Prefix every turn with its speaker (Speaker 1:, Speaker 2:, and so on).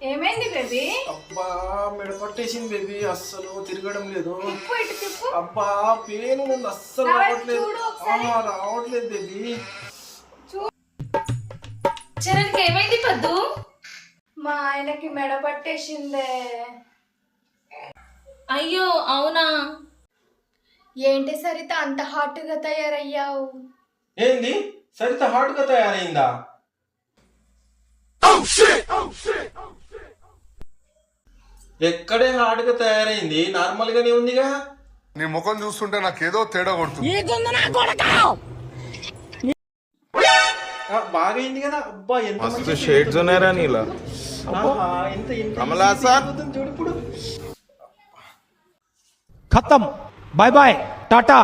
Speaker 1: ఏమైంది బేబీ?
Speaker 2: అబ్బా మెడ పట్టేసింది బేబీ, అస్సలు తిరగడం లేదు.
Speaker 1: తిప్పు ఇటు తిప్పు.
Speaker 2: అబ్బా పెయిన్ ఉంది, అస్సలు
Speaker 1: నా వైపు
Speaker 2: రావట్లేదు.
Speaker 1: చూడు ఒకసారి.
Speaker 2: రావట్లేదు బేబీ.
Speaker 3: చరణ్కి ఏమైంది పద్దు?
Speaker 1: మా ఆయనకి మెడ పట్టేసిందే.
Speaker 3: అయ్యో అవునా?
Speaker 1: ఏంటి సరిత అంత హాట్ గా తయారయ్యావు?
Speaker 2: ఏంది సరిత హాట్ గా తయారైందా? ఎక్కడే హాట్ గా తయారైంది, నార్మల్ గానే ఉందిగా.
Speaker 4: నీ ముఖం చూస్తుంటే నాకేదో తేడా కొడుతుంది.
Speaker 2: బాగైంది కదా. అబ్బా ఎంత
Speaker 5: మస్తు షేడ్స్ ఉన్నారా నీలా?
Speaker 2: ఎంత ఎంత
Speaker 5: కమలా సార్.
Speaker 2: చూడు ఇప్పుడు.
Speaker 6: खत्म बाय बाय टाटा।